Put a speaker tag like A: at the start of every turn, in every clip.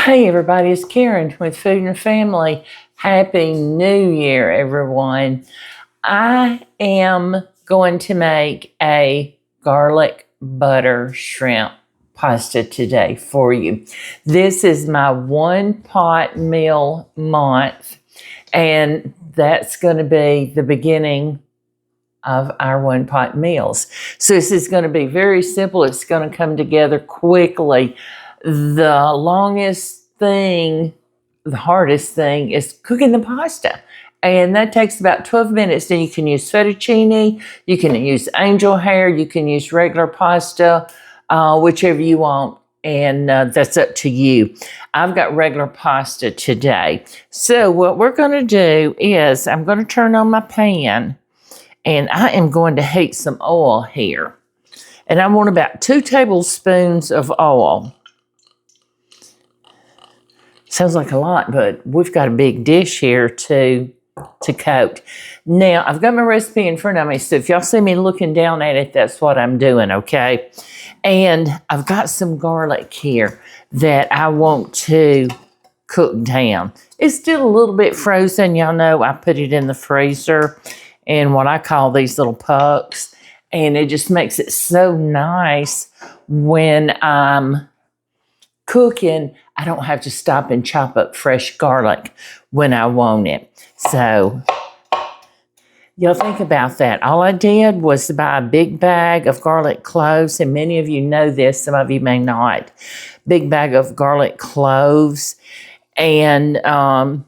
A: Hey everybody, it's Karen with Food and Family. Happy New Year, everyone. I am going to make a garlic butter shrimp pasta today for you. This is my 1-pot meal month, and that's going to be the beginning of our 1-pot meals. So this is going to be very simple. It's going to come together quickly. The hardest thing is cooking the pasta. And that takes about 12 minutes. Then you can use fettuccine, you can use angel hair, you can use regular pasta, whichever you want. And that's up to you. I've got regular pasta today. So what we're going to do is I'm going to turn on my pan and I am going to heat some oil here. And I want about 2 tablespoons of oil. Sounds like a lot, but we've got a big dish here to coat. Now, I've got my recipe in front of me, so if y'all see me looking down at it, that's what I'm doing, okay? And I've got some garlic here that I want to cook down. It's still a little bit frozen. Y'all know I put it in the freezer in what I call these little pucks, and it just makes it so nice when I'm cooking. I don't have to stop and chop up fresh garlic when I want it. So y'all think about that. All I did was buy a big bag of garlic cloves, and many of you know this, some of you may not. Big bag of garlic cloves, and I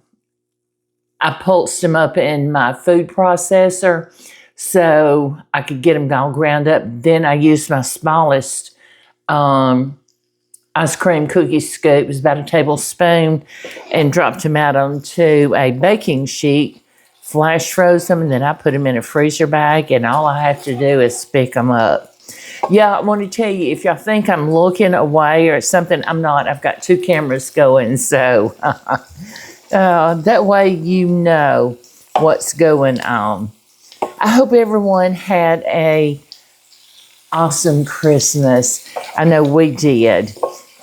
A: pulsed them up in my food processor so I could get them all ground up. Then I used my smallest ice cream cookie scoop, it was about a tablespoon, and dropped them out onto a baking sheet, flash froze them, and then I put them in a freezer bag, and all I have to do is pick them up. Yeah, I want to tell you, if y'all think I'm looking away or something, I'm not. I've got 2 cameras going, so that way you know what's going on. I hope everyone had a awesome Christmas. I know we did.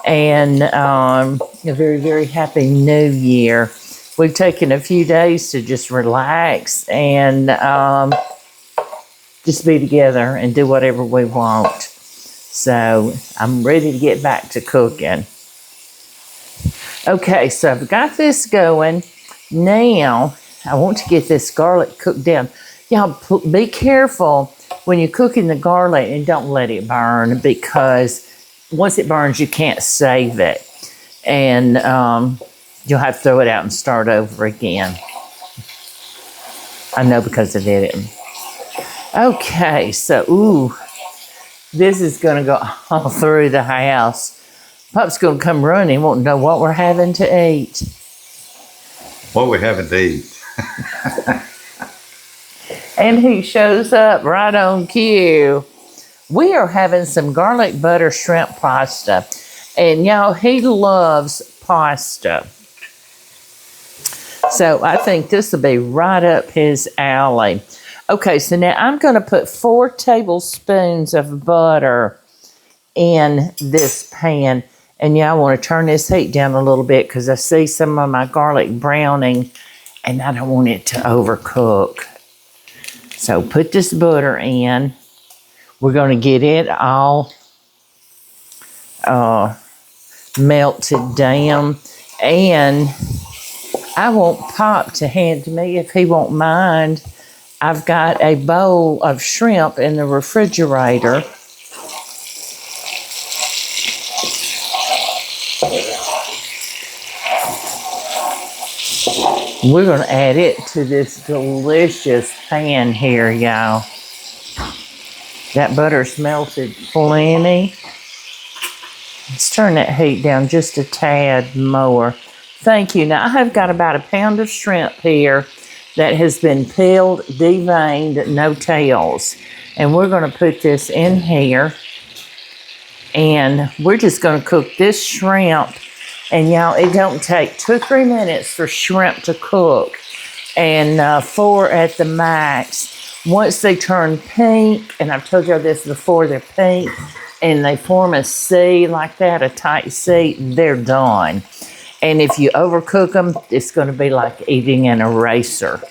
A: And a very, very happy New Year. We've taken a few days to just relax and just be together and do whatever we want. So I'm ready to get back to cooking. Okay, so I've got this going. Now I want to get this garlic cooked down. Y'all, be careful when you're cooking the garlic and don't let it burn, because once it burns, you can't save it. And you'll have to throw it out and start over again. I know because I did it. Okay, so, this is going to go all through the house. Pop's going to come running, won't know what we're having to eat.
B: What we're having to eat.
A: And he shows up right on cue. We are having some garlic butter shrimp pasta. And y'all, he loves pasta. So I think this will be right up his alley. Okay, so now I'm going to put 4 tablespoons of butter in this pan. And y'all want to turn this heat down a little bit because I see some of my garlic browning and I don't want it to overcook. So put this butter in. We're going to get it all melted down. And I want Pop to hand to me, if he won't mind. I've got a bowl of shrimp in the refrigerator. We're going to add it to this delicious pan here, y'all. That butter's melted plenty. Let's turn that heat down just a tad more. Thank you. Now, I have got about a pound of shrimp here that has been peeled, deveined, no tails. And we're going to put this in here. And we're just going to cook this shrimp. And y'all, it don't take 2 or 3 minutes for shrimp to cook. And 4 at the max. Once they turn pink, and I've told you this before, they're pink, and they form a C like that, a tight C, they're done. And if you overcook them, it's going to be like eating an eraser.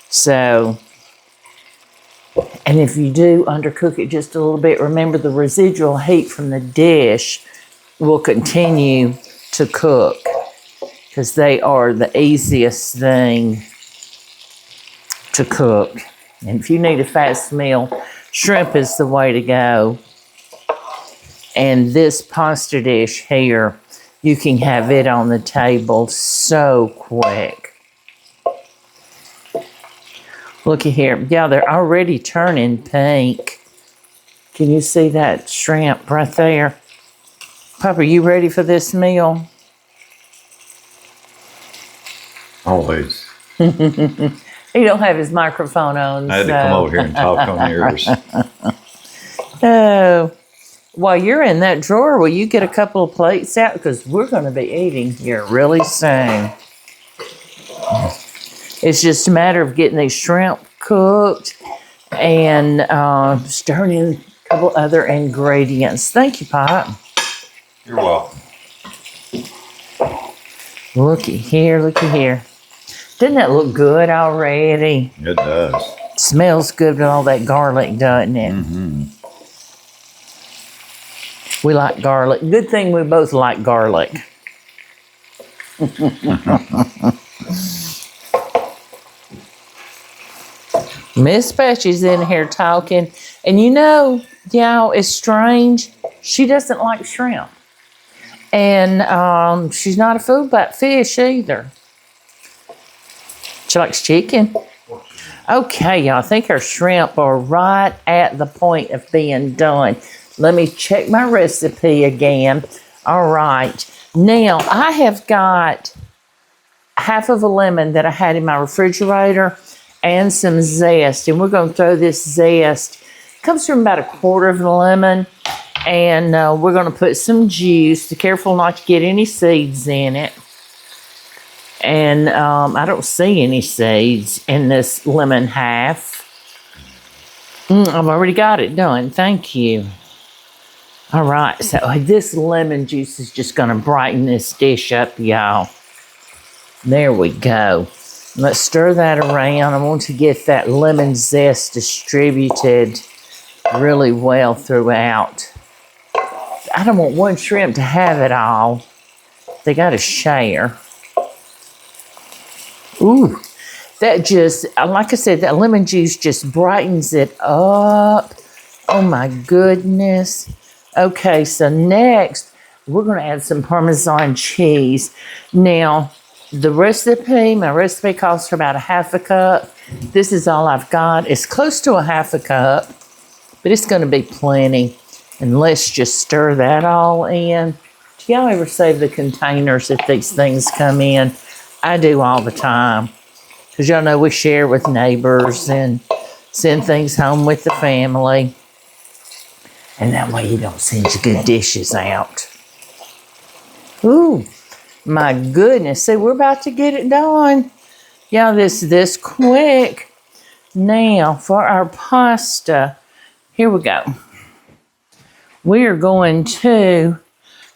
A: So, and if you do undercook it just a little bit, remember the residual heat from the dish will continue to cook because they are the easiest thing to cook. And if you need a fast meal, shrimp is the way to go. And this pasta dish here, you can have it on the table so quick. Looky here. Yeah, they're already turning pink. Can you see that shrimp right there? Papa, you ready for this meal?
B: Always.
A: He don't have his microphone on.
B: I had to come over here and talk on yours.
A: Oh, while you're in that drawer, will you get a couple of plates out? Because we're going to be eating here really soon. It's just a matter of getting these shrimp cooked and stirring in a couple other ingredients. Thank you, Pop.
B: You're welcome.
A: Looky here, looky here. Doesn't that look good already?
B: It does.
A: Smells good with all that garlic, doesn't it?
B: Mm-hmm.
A: We like garlic. Good thing we both like garlic. Miss Betty's in here talking. And you know, y'all, it's strange. She doesn't like shrimp. And she's not a food about fish either. She likes chicken. Okay, y'all, I think our shrimp are right at the point of being done. Let me check my recipe again. All right. Now, I have got half of a lemon that I had in my refrigerator and some zest. And we're going to throw this zest. It comes from about a quarter of a lemon. And we're going to put some juice. Be careful not to get any seeds in it. And I don't see any seeds in this lemon half. I've already got it done. Thank you. All right. So this lemon juice is just going to brighten this dish up, y'all. There we go. Let's stir that around. I want to get that lemon zest distributed really well throughout. I don't want one shrimp to have it all. They got to share. Ooh, that just, like I said, that lemon juice just brightens it up. Oh my goodness. Okay, so next, we're going to add some Parmesan cheese. Now, my recipe calls for about a half a cup. This is all I've got. It's close to a half a cup, but it's going to be plenty. And let's just stir that all in. Do y'all ever save the containers if these things come in? I do all the time. Because y'all know we share with neighbors and send things home with the family. And that way you don't send your good dishes out. Ooh, my goodness. See, we're about to get it done. Y'all, this quick. Now, for our pasta, here we go. We are going to,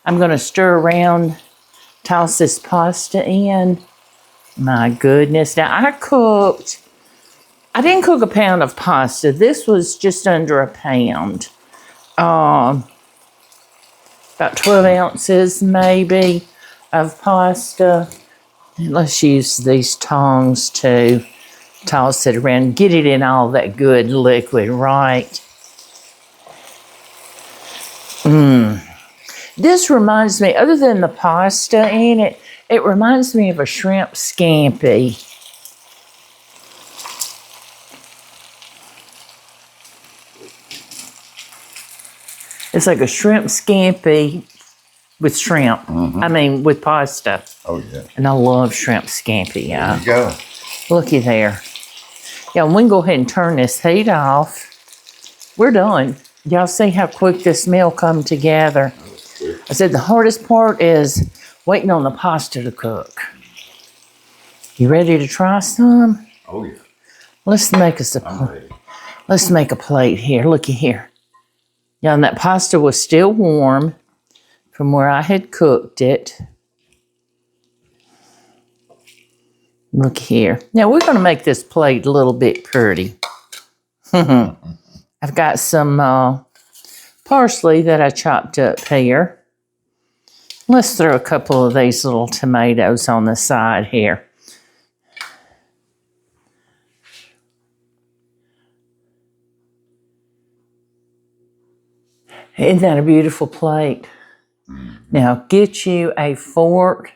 A: I'm going to stir around, toss this pasta in. My goodness. Now, I didn't cook a pound of pasta. This was just under a pound. About 12 ounces, maybe, of pasta. And let's use these tongs to toss it around. Get it in all that good liquid, right? This reminds me, other than the pasta in it, it reminds me of a shrimp scampi. It's like a shrimp scampi with shrimp. Mm-hmm. I mean, with pasta.
B: Oh, yeah.
A: And I love shrimp scampi, y'all.
B: There you go.
A: Looky there. Yeah, we can go ahead and turn this heat off. We're done. Y'all see how quick this meal come together. I said the hardest part is waiting on the pasta to cook. You ready to try some?
B: Oh, yeah.
A: Let's make us let's make a plate here. Looky here. Yeah, and that pasta was still warm from where I had cooked it. Look here. Now we're going to make this plate a little bit pretty. I've got some parsley that I chopped up here. Let's throw a couple of these little tomatoes on the side here. Isn't that a beautiful plate? Now get you a fork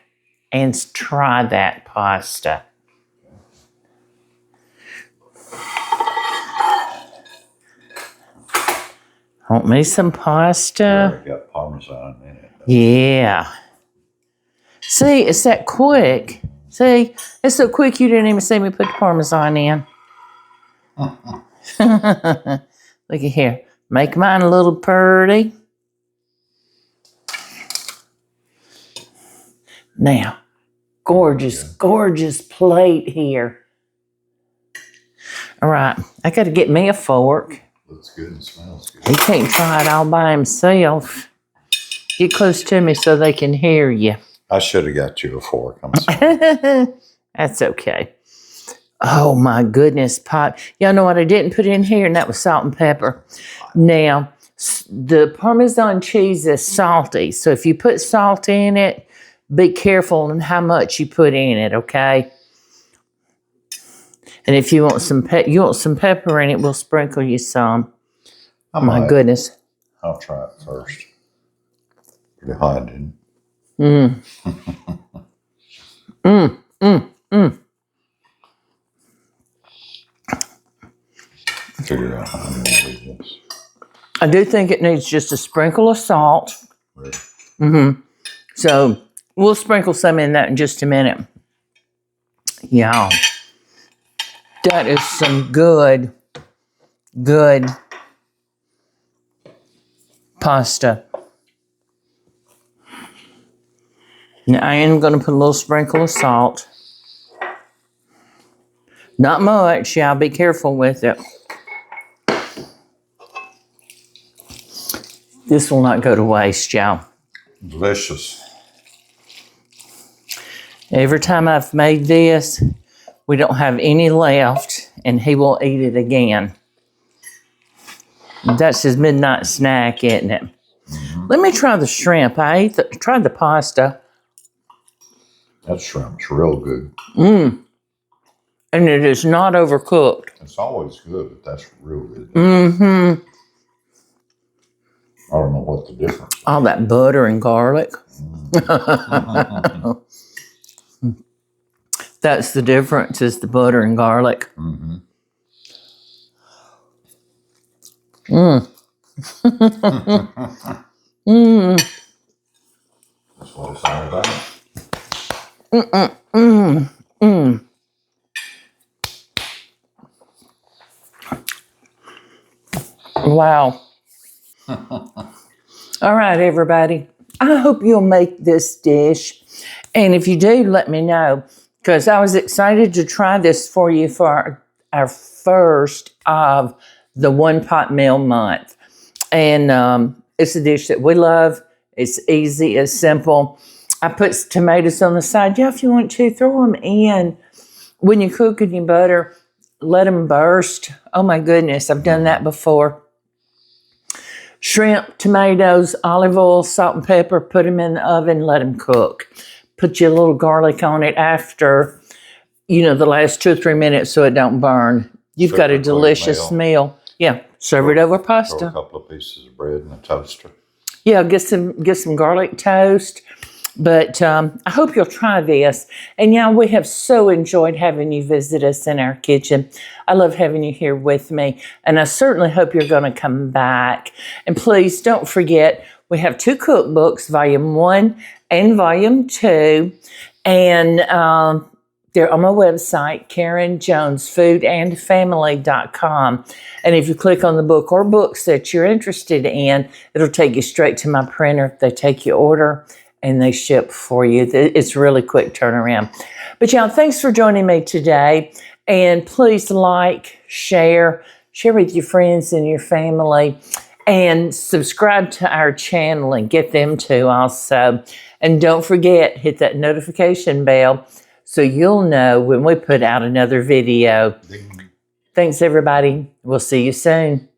A: and try that pasta. Want me some pasta?
B: Yeah, got Parmesan in it.
A: Yeah. See, it's that quick. See, it's so quick you didn't even see me put the Parmesan in. Look at here. Make mine a little pretty. Now, gorgeous plate here. All right, I got to get me a fork.
B: Looks good and smells good.
A: He can't try it all by himself. Get close to me so they can hear you.
B: I should have got you a fork. I'm sorry.
A: That's okay. Oh my goodness, pot. Y'all know what I didn't put in here, and that was salt and pepper. Now, the Parmesan cheese is salty, so if you put salt in it, be careful on how much you put in it, okay? And if you want some pepper in it, we'll sprinkle you some. Oh my goodness.
B: I'll try it first. Pretty hot, didn't Figure out how I'm going to do this.
A: I do think it needs just a sprinkle of salt.
B: Right.
A: So we'll sprinkle some in that in just a minute. Yeah. That is some good pasta. Now I am going to put a little sprinkle of salt. Not much. Yeah, be careful with it. This will not go to waste, y'all.
B: Delicious.
A: Every time I've made this, we don't have any left, and he will eat it again. That's his midnight snack, isn't it? Let me try the shrimp. I tried the pasta.
B: That shrimp's real good.
A: And it is not overcooked.
B: It's always good, but that's real good. I don't know what the difference is.
A: All that butter and garlic. That's the difference, is the butter and garlic.
B: That's what it's all about.
A: Wow. All right, everybody. I hope you'll make this dish. And if you do, let me know. Because I was excited to try this for you for our first of the one pot meal month. And it's a dish that we love. It's easy, it's simple. I put tomatoes on the side. Yeah, if you want to, throw them in. When you cook in your butter, let them burst. Oh my goodness, I've done that before. Shrimp, tomatoes, olive oil, salt and pepper, put them in the oven, let them cook. Put your little garlic on it after, the last 2 or 3 minutes so it don't burn. You've got a delicious meal. Yeah, serve it over pasta.
B: Throw a couple of pieces of bread in a toaster.
A: Yeah, get some garlic toast. But I hope you'll try this. And we have so enjoyed having you visit us in our kitchen. I love having you here with me. And I certainly hope you're going to come back. And please don't forget, we have 2 cookbooks, Volume 1 and Volume 2. And they're on my website, KarenJonesFoodAndFamily.com. And if you click on the book or books that you're interested in, it'll take you straight to my printer. They take your order and they ship for you. It's really quick turnaround. But thanks for joining me today. And please share with your friends and your family, and subscribe to our channel and get them to also. And don't forget, hit that notification bell so you'll know when we put out another video. Thanks, everybody. We'll see you soon.